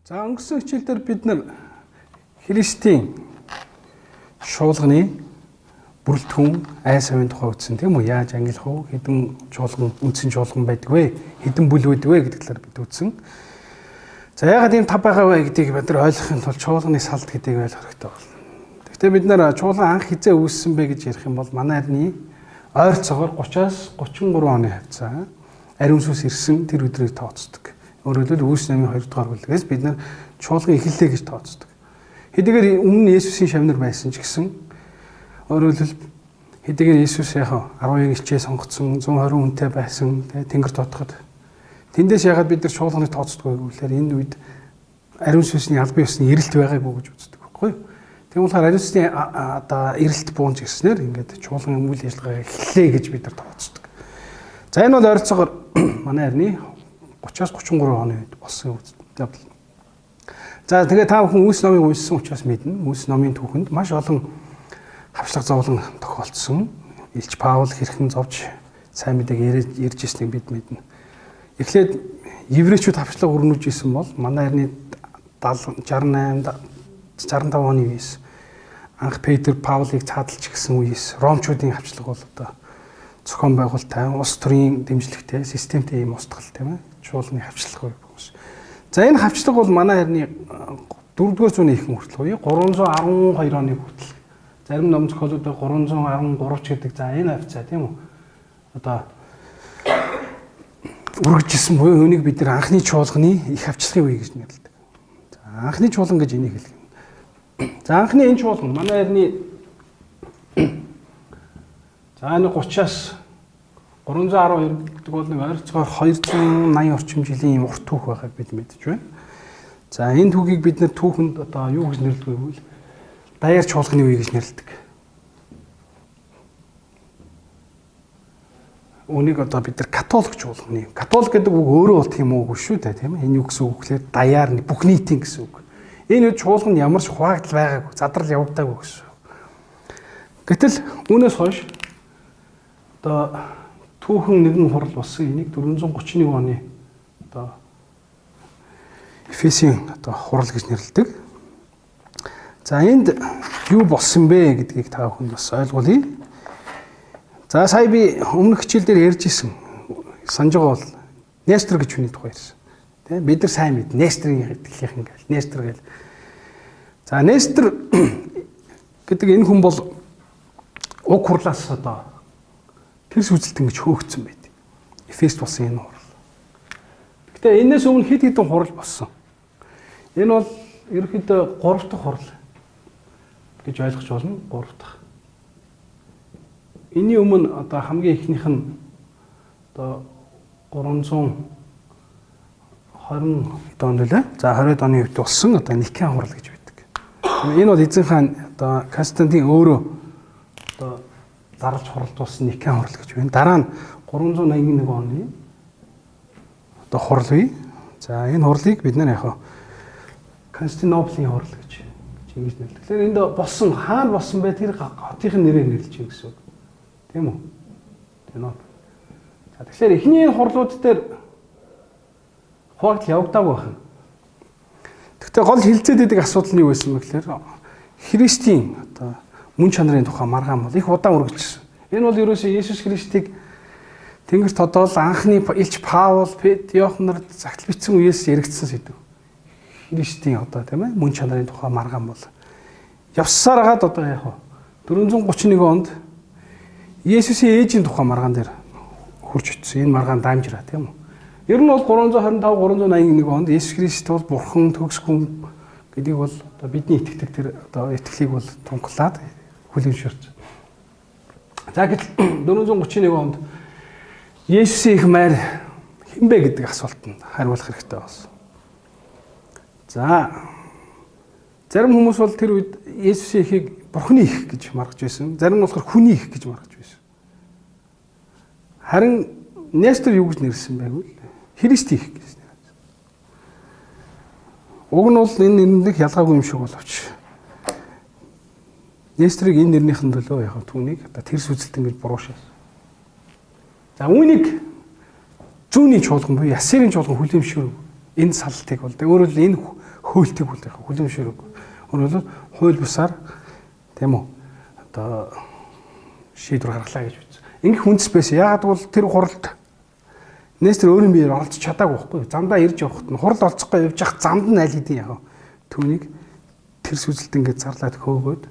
За өнгөрсөн хичээлдэр бид нар Христийн шуулганы бүрэлдэхүүн ай савын тухай үзсэн тийм үү? Яаж ангилах вэ? Хэдэн чуулган, үндсэн чуулган байдаг вэ? Хэдэн бүл байдаг вэ гэдэг талаар бид үзсэн. За яагаад ийм тав байгаа вэ гэдгийг бид нар ойлгохын тулд чуулганы салт гэдгийг ойлгох хэрэгтэй байна. Гэхдээ бид нар чуулган анх хизээ үүссэн бэ гэж ярих юм бол манай арны ойролцоогоор 30-аас 33 оны хавцаа ариун сүнс ирсэн тэр өдрийг тооцдог. Өөрөөр хэлбэл Үлс намын 2 дугаар бүлгээс бид нар чуулган эхэллээ гэж тооцдог. Хэдийгээр өмнө Есүсийн шавнар байсан ч гэсэн өөрөөр хэлбэл хэдийгээр Есүс яг 12 ичээ сонгоцсон 120 хүнтэй байсан тэнгэр дотоход тэндээс ягаад бид нар чуулганыг тооцдог вэ гэвэл энэ үед ариун сүнсний албан ёсны эрэлт байгаагүй гэж үздэг байхгүй юу? Тийм болохоор ариун сүнсний одоо эрэлт буунч гэснээр ингээд чуулган үйл ажиллагаа эхэллээ гэж бид нар тооцдог. За энэ бол ойролцоогоор манай арны 30-аас 33 оны үед болсон явдал. За тэгээ та бүхэн Үлс номыг уншсан учраас мэднэ. Үлс номын түүхэнд маш олон хавчлаг зовлон тохиолдсон. Илч Паул хэрхэн зовж сайн мэдээг ярьж ирснийг бид мэднэ. Эхлээд еврейчүүд хавчлаг өрнөж исэн бол манай арны 68 65 оны үеэс анх Петр Паулыг цаадалж гисэн үеэс ромчуудын хавчлаг бол одоо зохион байгуулалттай улс төрийн дэмжлэгтэй системтэй юм устгал тийм ээ чуулганы хавчлаг байгуулсан. За энэ хавчлаг бол манай харны 4-р зууны ихэнх хүртэл үе 312 оны хүртэл зарим ном зохиолуудаар 313 ч гэдэг за энэ хавцаа тийм үү одоо үргэлжилсэн буюу үүнийг бид нар анхны чуулганы их хавчлагын үе гэж нэрлэдэг. За анхны чуулган гэж энийг хэлдэг. За анхны энэ чуулган манай харны за энэ 30-аас 312 гэдэг бол нэг ойролцоогоор 280 орчим жилийн юм урт түүх байгааг бид мэдж байна. За энэ түүхийг бид нэр түүхэнд одоо юу гэж нэрлэдэг вэ гэвэл даяар чуулганы үе гэж нэрлэдэг. Үүнийг одоо бид нар католик чуулганы. Католик гэдэг үг өөрөө бол тийм үг шүү дээ, тийм ээ. Энэ юу гэсэн үг гэхээр даяар бүх нийтийн гэсэн үг. Энэ үед чуулганд ямар ч хуваагдал байгаагүй, задрал явагдаагүй гэсэн. Гэтэл үүнээс хойш одоо түүхэн нэгэн хурал болсон энийг 431 оны одоо Эфесийн одоо хурал гэж нэрлэдэг. За энд юу болсон бэ гэдгийг та бүхэн бас ойлгуулъя. За сая би өмнөх хичээл дээр ярьж исэн санаж байгаа бол Нестор гэж хүний тухай ярьсан. Тэ бид нар сайн мэд Несторын хэлхийнх ингээл Нестор гэл. За Нестор гэдэг энэ хүн бол уг хурлаас одоо тэрс үзэлтэн гэж хөөгдсөн байд. Эфест болсон энэ хурал. Гэтэ энэс өмнө хэд хэдэн хурал болсон. Энэ бол ерөнхийдөө 3 дахь хурал гэж ойлгож болно. 3 дахь. Энийн өмнө одоо хамгийн ихнийх нь одоо 320 он лээ. За 20 оны үед болсон одоо Никеан хурал гэж байдаг. Энэ бол эзэн хаан одоо Константин өөрөө одоо дарж хуралдуулсан Никеан хурал гэж байна. Дараа нь 381 оны одоо хурал бий. За энэ хурлыг бид нар яг Константиноплийн хурал гэж ингэж нэрлэдэг. Тэгэхээр энд болсон хаана болсон бай тэр хотын нэрээр нэрлэж байна гэсэн үг. Тийм үү? Тийм үү. За тэгэхээр эхний хурлууд дээр хуваагдал явагдаагүй байна. Гэхдээ гол хилцээд байдаг асуудал нь юу байсан бэ гэхээр Христийн одоо мөн чанарын тухай маргаан бол их удаан үргэлжилсэн. Энэ бол ерөөсөө Есүс Христийг Тэнгэрт тодоол анхны Илч Паул, Пет, Иохан нар загтал бичсэн үеэс яригдсан сэдв. Христийн одоо тийм ээ мөн чанарын тухай маргаан бол явсаар хагаад одоо яг 431 онд Есүсийн ээжийн тухай маргаан дээр хурж очсон. Энэ маргаан дамжраа тийм үү. Ер нь бол 325 381 онд Есүс Христ бол бурхан төгсгүн гэдгийг бол одоо бидний итгэдэг тэр одоо итгэлийг бол тунгалаад хүлээмжшэрч. За гэтэл 431 онд Есүсийн их майр хинбэ гэдэг асуултанд хариулах хэрэгтэй болсон. За зарим хүмүүс бол тэр үед Есүсийн ихийг бурхны их гэж маргаж байсан. Зарим нь болохоор хүний их гэж маргаж байсан. Харин Нестор юу гэж нэрлсэн байвал Христийн их гэж нэрлсэн. Уг нь бол энэ нэрнийх ялгаагүй юм шиг боловч Несторыг энэ нэрнийхэн төлөө яг түүнийг одоо тэрс үзэлтэн гэж буруушаасан. За үүнийг зүүнний чуулган буюу Ясерийн чуулган хүлээмжшүүр энэ салтыг бол өөрөөр хэлбэл энэ хөөлтийг бол яг хүлэмжшүүрэг. Өөрөөр хэлбэл хууль бусаар тийм үү одоо шийдвэр гаргалаа гэж үзсэн. Ингэх үндэс байсан. Яагаад бол тэр хуралд Нестор өөрийн биеэр оролцож чадаагүй байхгүй. Замдаа ирж явахт нь хурал олцохгүй явж явах замд нь аль хэдийн яг түүнийг тэр сүзэлд ингээд зарлаад хөөгөөд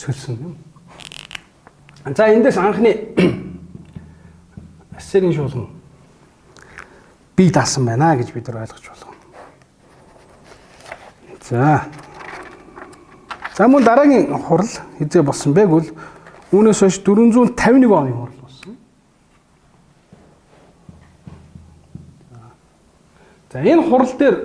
цөлсөн юм. За эндээс анхны Ассирийн шуулган бие даасан байна гэж бид нар ойлгож байна. За мөн дараагийн хурал хизээ болсон бэ гэвэл үүнээс хойш 451 оны хурал болсон. За энэ хурал дээр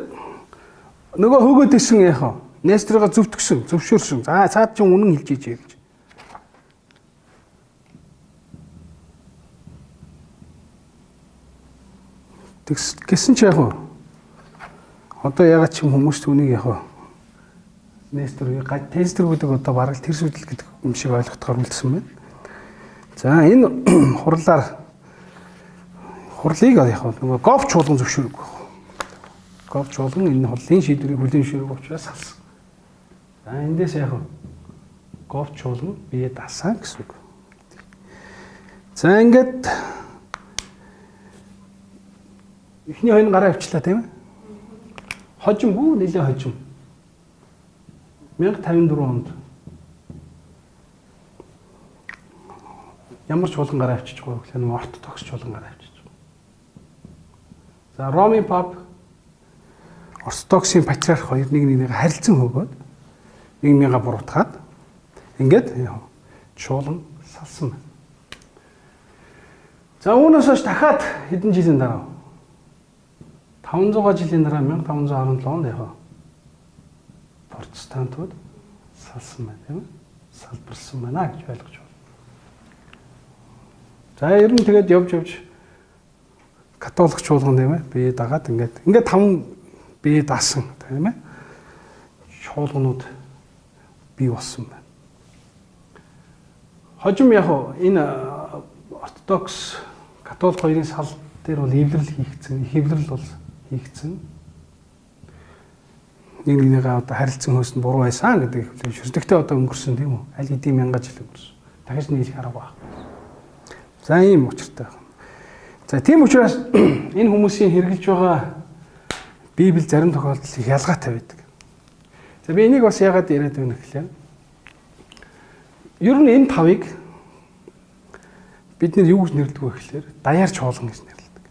нөгөө хөөгөөд исэн яхаа Несторыг зөвтгсөн, зөвшөөрсөн. За цаад чинь үнэн хэлж ижээ гэж. Тэгсэн ч яг одоо ягаад ч хүмүүс түүнийг яг Несторыг тестер гэдэг одоо бараг тэр сүдэл гэдэг юм шиг ойлгохоор үлдсэн байна. За энэ хурлыг яг нөгөө говч чуулган зөвшөөрөг. Говч чуулган энэ хурлын шийдвэрийг хүлээн зөвшөөрөг учраас салсан. За эндээс яг говч чуулган бие даасан гэсэн үг. За ингээд эхний хоёр гараа авчлаа тийм ээ. Хожим нэлээ хожим. 1054 онд ямар чуулган гараа авчиж байгаа вэ гэхээр ортодокс чуулган гараа авчиж байгаа. За Ромын пап ортодоксын патриарх хоёр нэг харилцан хөөгөөд нэгнийгээ буруутгаад ингээд чуулган салсан байна. За үүнээс хойш дахиад хэдэн жилийн дараа 500 жилийн дараа 1517 онд протестантууд салсан байна тийм ээ. Салбарсан байна гэж ойлгож байна. За ер нь тэгээд явж католик чуулган тийм ээ бие дагаад ингээд 5 бие даасан тийм ээ. Чуулганууд бий болсон байна. Хожим яг энэ ортодокс католик хоёрын сал дээр бол эвлэрэл бол хийгдсэн. Нэгнийгээ одоо харилцан хөөсөнд буруу байсан гэдэг шүрдэгтэй одоо өнгөрсөн тийм үү? Аль хэдийн мянган жил өнгөрсөн. Дахиж нийлэх арга баг. За ийм учиртай байна. За тийм учраас энэ хүмүүсийн хэрэгжилж байгаа Библи зарим тохиолдолд их ялгаатай байдаг. За би энийг бас яагаад яриад байна гэхээр ер нь энэ тавыг бид нэр юу гэж нэрлэдэг вэ гэхээр даяар чуулган гэж нэрлэдэг.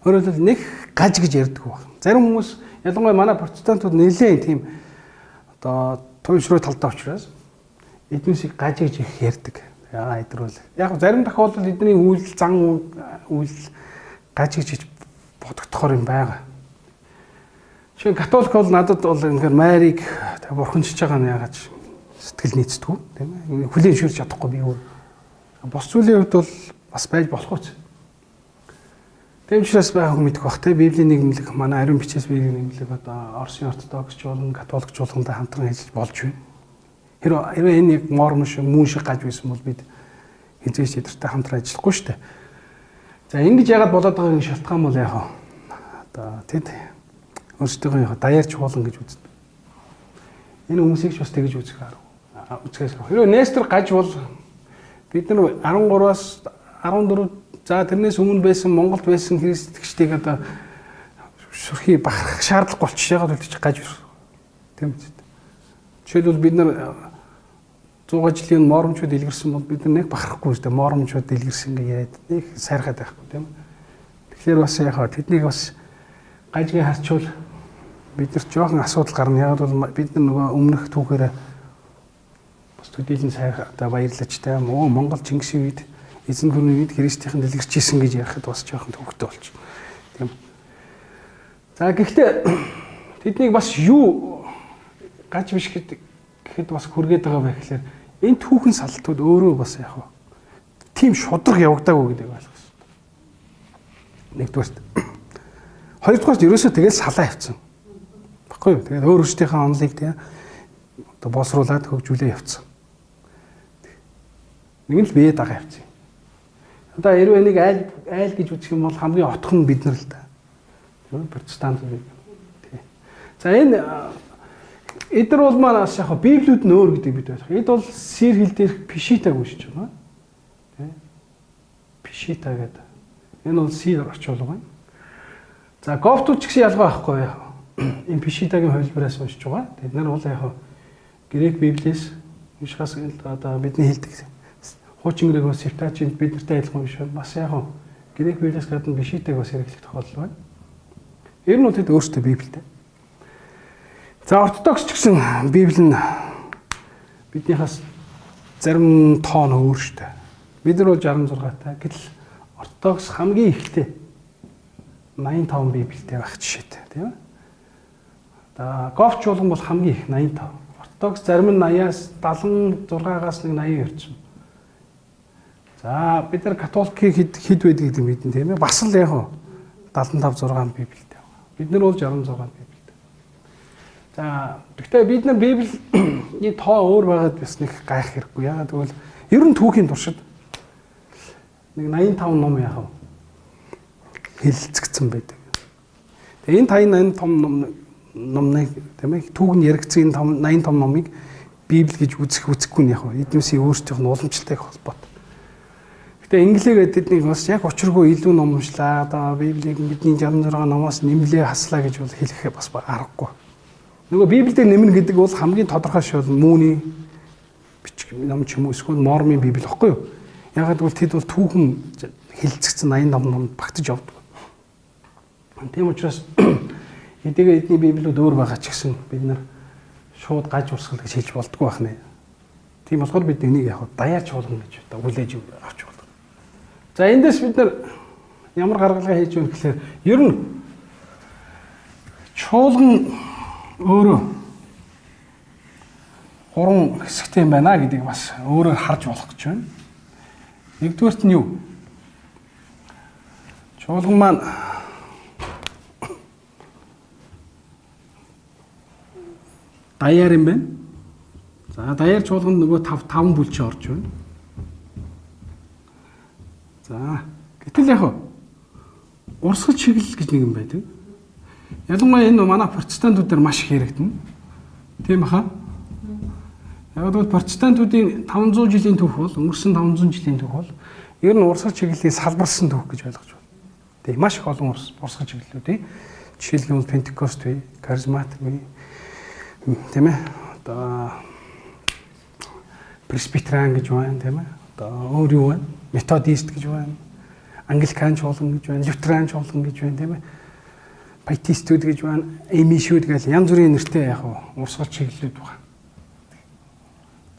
Өөрөөр хэлбэл нэг гаж гэж ярьдаг байна. Зарим хүмүүс ялангуяа манай протестантууд нэлээд тийм одоо туйлшруу талдаа учраас эднүсийг гаж гэж их ярьдаг. Яа эдгэрүүл. Яг зарим тохиолдолд эдний үйлдэл зан үйлдэл гаж гэж бодогдохоор юм байгаа. Жишээ нь католик бол надад бол ингээд Марийг бурханчж байгаа нь яагаад сэтгэл нийцдэг тийм ээ. Хүлээн зөвшөөрч чадахгүй би өөр. Бос зүйлийн хувьд бол бас байж болох үз. Тийм учраас байгааг мэдэх бах те Библийн нийгэмлэг манай ариун бичээс Библийн нийгэмлэг одоо Оросын ортодокс чуулган, католик чуулгантай хамтран ажиллаж болж байна. Хэрвээ энэ яг мормон шиг мөн шиг гаж байсан бол бид хизээч эдэртэй хамтран ажиллахгүй шүү дээ. За ингэж яагаад болоод байгааг шалтгаан бол яг одоо тэд өөрсдөө даяар чуулган гэж үздэг. Энэ хүмүүсийг ч бас тэгж үзэх арга. Үзэхээс хэрвээ Нестор гаж бол бид нар 13-аас 14 за тэрнээс өмнө байсан Монголд байсан христчдийг одоо шүрхий бахарх шаардлагагүй болчих яагаад үлдчих гаж тийм үү. Жишээлбэл бид нар 100 жилийн моромчууд илгэрсэн бол бид нар нэг бахархгүй шүү дээ. Моромчууд илгэрсэн гэж яриад нэг сайрхаад байхгүй тийм үү. Тэгэхээр бас яхаа тэднийг бас гажгийн харчвал бид нар жоохон асуудал гарна. Яагаад бол бид нар нөгөө өмнөх түүхээрээ бас төдийлэн сайрхаа баярлаж таа Монгол Чингисийн үед эзэн гүрний үед христийнхэн дэлгэрчээсэн гэж ярихад бас жоохон төвөгтэй болчих. Тийм. За гэхдээ тэднийг бас юу гаж биш гэхэд бас хүргээд байгаа байх гэхээр энэ түүхэн салтууд өөрөө бас яг тийм шудраг явагдаагүй гэдэг ойлгосон. Нэгдүгээрт. Хоёрдугаарт ерөөсөө тэгэл салаа явцсан. Баггүй юу? Тэгээд өөр өөртөөхөө онлыг тийм одоо боловсруулад хөгжүүлээ явцсан. Нэг нь л бие дагаа явцсан. Одоо хэрвээ нэг айл гэж үзэх юм бол хамгийн отхон бид нар л да. Протестант Библийг. За энэ эдгээр бол манаас яг Библиуд нь өөр гэдэг бид ойлгох. Эд бол сэр хэл дээрх Пишитаг уншиж байна. Тэ? Пишита гэдэг. Энэ бол сэр орчуулга байна. За Гофтууд ч гэсэн ялгаа байхгүй яа. Энэ Пишитагийн хувилбараас уншиж байгаа. Тэд нар бол яг грек Библиэс уншихаас одоо бидний хэлдэг хуучин грек бас Септуагинт бид нартай адилхан биш байна. Бас яг грек Библиэс гадна Пишитаг бас хэрэглэх тохиолдол байна. Ер нь бол тэд өөрсдөө Библиэд. За ортодокс ч гэсэн Библи нь биднийхээс зарим тоон өөр шүү дээ. Бид нар бол 66-тай. Гэтэл ортодокс хамгийн ихтэй 85 Библиэтэй байх жишээтэй, тийм ээ. За Гофч болгон бол хамгийн их 85. Ортодокс зарим нь 80-аас 76-аас нэг 80 явчихсан. За бид нар католикийг хэд байдаг гэдэг мэдэн тийм ээ. Бас л яг 75 6 Библиэтэй байна. Бид нар бол 66 Библиэтэй. За гэхдээ бид нар Библийн тоо өөр байгаад бас нэг гайх хэрэггүй. Яагаад гэвэл ер нь түүхийн туршид нэг 85 ном яах вэ? Хэлэлцэгдсэн байдаг. Тэгээ энэ 85 номыг тийм ээ түүх нь яригдсан 85 номыг Библи гэж үзэхгүй нь яах вэ? Эднээсийн өөрсдийнх нь уламжлалтай холбоотой. Гэтэ инглигээд тэднийг бас яг учиргүй илүү ном уншлаа. Одоо Библийг бидний 66 номоос нэмлээ хаслаа гэж бол хэлэх бас аргагүй. Нөгөө Библиэд нэмнэ гэдэг бол хамгийн тодорхой шууд Мууны бичих ном ч юм уу эсвэл Мормын Библи баггүй юу? Ягаад гэвэл тэд бол түүхэн хэлэлцэгдсэн 85 номд багтаж явдаг. Тийм учраас эдгээр эдний Библиуд өөр байгаа ч гэсэн бид нар шууд гаж урсгал гэж хэлж болдгоо байна. Тийм болохоор бид энийг яг даяарч болгоно гэж одоо хүлээж авч болдог. За эндээс бид нар ямар гаргалгаа хийж өгөх гэхээр ер нь чуулган өөрөө 3 хэсэгтэй юм байна гэдгийг бас өөрөөр харж болох гэж байна. Нэгдүгээрт нь юу? Чуулган маань даяар юм байна. За даяар чуулганд нөгөө 5 бүлчээ орж байна. За гэтэл яг урсгал чиглэл гэж нэг юм байдаг. Ялангуяа энэ манай протестантуудаар маш их яригдана. Тийм баха. Яг л протестантуудын 500 жилийн түүх бол өнгөрсөн 500 жилийн түүх бол ер нь урсгал чиглэлийг салбарсан түүх гэж ойлгож байна. Тийм маш их олон урсгал чиглэлүүдийн жишээлбэл Пентекост бай, Каризматик бай. Тийм ээ. Одоо Пресбитериан гэж байна, тийм ээ. Одоо өөр юу байна? Методист гэж байна. Англикан чуулган гэж байна, Лютеран чуулган гэж байна, тийм ээ. Баптистууд гэж байна, Эмишүүд гэж янз бүрийн нэртэй яг урсгал чиглэлүүд байна.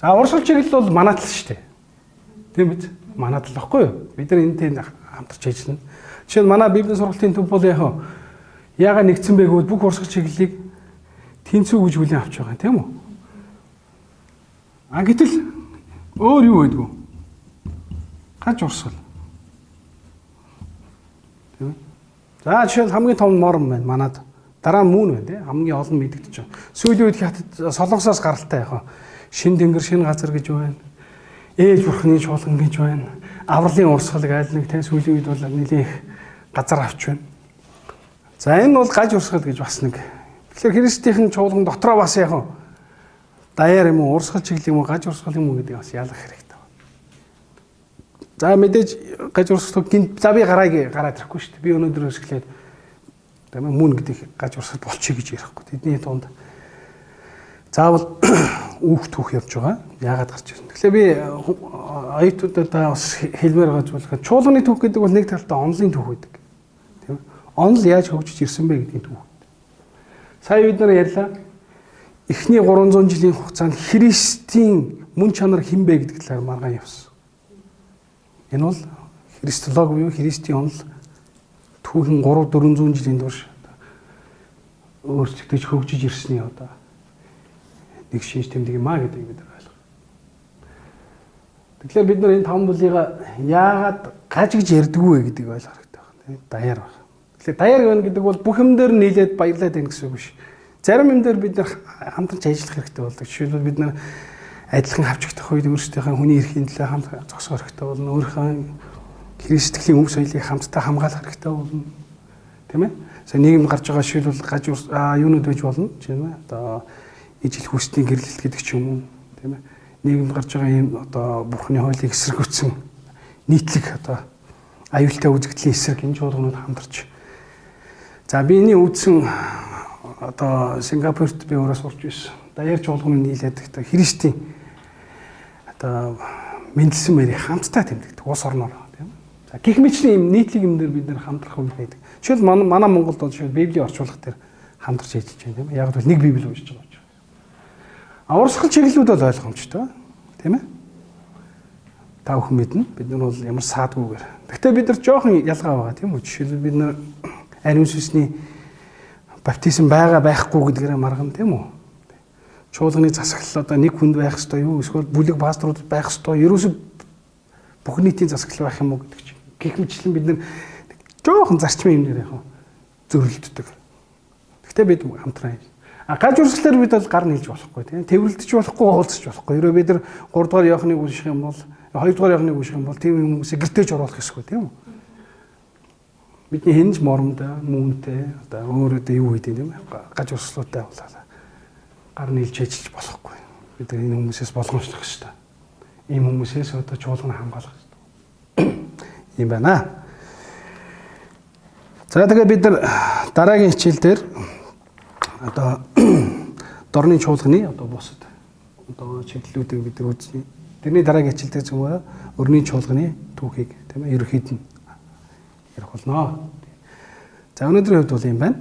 За урсгал чиглэл бол манайд л шүү дээ. Тийм биз? Манайд л баггүй юу? Бид нар энэтэй хамтарч ажиллана. Жишээ нь манай Библийн сургалтын төв бол яагаад нэгдсэн бэ гэвэл бүх урсгал чиглэлийг тэнцүү гэж хүлээн авч байгаа, тийм үү? А гэтэл өөр юу байдгүй? Гаж урсгал. Тийм ээ. За жишээл хамгийн том морм байна манад. Дараа нь мөн байна тий. Хамгийн олон мэдэгдэж байна. Сүүлийн үед хятад солонгосоос гаралтай яг шин тэнгэр шин газар гэж байна. Ээж бурхны чуулган гэж байна. Авралын урсгал гайл нэг тий сүүлийн үед бол нэлийн их газар авч байна. За энэ бол гаж урсгал гэж бас нэг. Тэгэхээр христийн чуулган дотроо бас яг даяар юм уу урсгал чиглэл юм уу гаж урсгал юм уу гэдэг бас ялах хэрэгтэй байна. За мэдээж гаж урсгал гинт за би гараад ирэхгүй шүү дээ. Би өнөөдрөөс эхлээд тийм мөн гэдэг гаж урсгал болчих гэж ярихгүй. Тэдний тунд заавал үүх түүх явж байгаа. Яагаад гарч ирсэн. Тэгэхээр би оюутнуудад бас хэлмээр байгаа зүйл чуулганы түүх гэдэг бол нэг талдаа онлын түүх байдаг. Тийм. Онл яаж хөгжиж ирсэн бэ гэдгийг түүх. Сая бид нар ярьлаа. Эхний 300 жилийн хугацаанд Христийн мөн чанар хэн бэ гэдэг талаар маргаан явсан. Энэ бол христолог буюу Христийн онл түүхэн 300-400 жилийн турш өөрчлөгдөж хөгжиж ирсний одоо нэг шинж тэмдэг юм а гэдэг бид нар ойлгоо. Тэгэхээр бид нар энэ 5 бүлийг яагаад гаж гэж ярьдаггүй вэ гэдгийг ойлгох хэрэгтэй байна. Даяар байна. Тэгэхээр даяар гэнэ гэдэг бол бүх юм дээр нийлээд баярлаад байна гэсэн үг биш. Зарим юм дээр бид нар хамтарч ажиллах хэрэгтэй болдог. Жишээлбэл бид нар адилхан хавчигдах үед өөрсдийнхээ хүний эрхийн төлөө хамт зогсох хэрэгтэй болно. Өөрийнхөө Христийн өв соёлыг хамтдаа хамгаалах хэрэгтэй болно. Тийм ээ? За нийгэмд гарч байгаа шийдвэл гаж юунууд байж болно тийм ээ. Одоо ижил хүчний гэрлэлт гэдэг ч юм уу тийм ээ. Нийгэмд гарч байгаа ийм одоо бурхны хуулийг эсэргүүцсэн нийтлэг одоо аюултай үзэгдлийн эсрэг энэ чуулганууд хамтарч. За би энэ үдсэн одоо Сингапурт би өөрөө сурч байсан. Даяар чуулганы нийлээд одоо Христийн одоо мэндэлсэн мэрийг хамтдаа тэмдэгдэг улс орноор тийм. За гэх мэтчлийн юм нийтлэг юм дээр бид нэр хамтрах үйл байдаг. Жишээл манай Монголд бол жишээл Библийн орчуулга дээр хамтарч ажиллаж байна тийм. Яг л нэг Библи уншиж байгаа учраас. Аварсгал чиглэлүүд бол ойлгомжтой тийм ээ. Та бүхэн мэднэ. Бид нар бол ямар саадгүйгээр. Гэхдээ бид нар жоохон ялгаа байгаа тийм үү? Жишээл бид нар ариун сүнсний баптизм байгаа байхгүй гэдгээрээ маргана тийм үү? Чуулганы засаглал одоо нэг хүнд байх ёстой юу? Эсвэл бүлэг пасторууд байх ёстой. Ерөөсөө бүх нийтийн засаглал байх юм уу гэдэг чинь. Гэх мэтлэн бид нар жоохон зарчмын юм дээр яг зөрөлддөг. Гэхдээ бид хамтран гаж урсгалаар бид бол гар нийлж болохгүй тийм. Тэврэлдэж болохгүй, уулзч болохгүй. Ерөө бид нар 3 дугаар явахныг унших юм бол 2 дугаар явахныг унших юм бол тийм хүмүүсийг гэртеж оруулах ёсгүй тийм үү? Бидний хинж моромтой, мөнтэй одоо өөрөө юу хийдэг тийм ээ? Гаж урсгалуудтай болоо. Гар нийлж ажиллаж болохгүй. Бид энэ хүмүүсээс болгоомжлох хэрэгтэй. Ийм хүмүүсээс одоо чуулган хамгаалах хэрэгтэй. Ийм байна. За тэгээд бид нар дараагийн хичээл дээр одоо дорны чуулганы одоо бусад одоо чиглэлүүдийг бид нар үзнэ. Тэрний дараагийн хичээл дээр зөвхөн өрний чуулганы түүхийг тийм ээ ерөөхдөө ярих болно. За өнөөдрийн хувьд бол юм байна.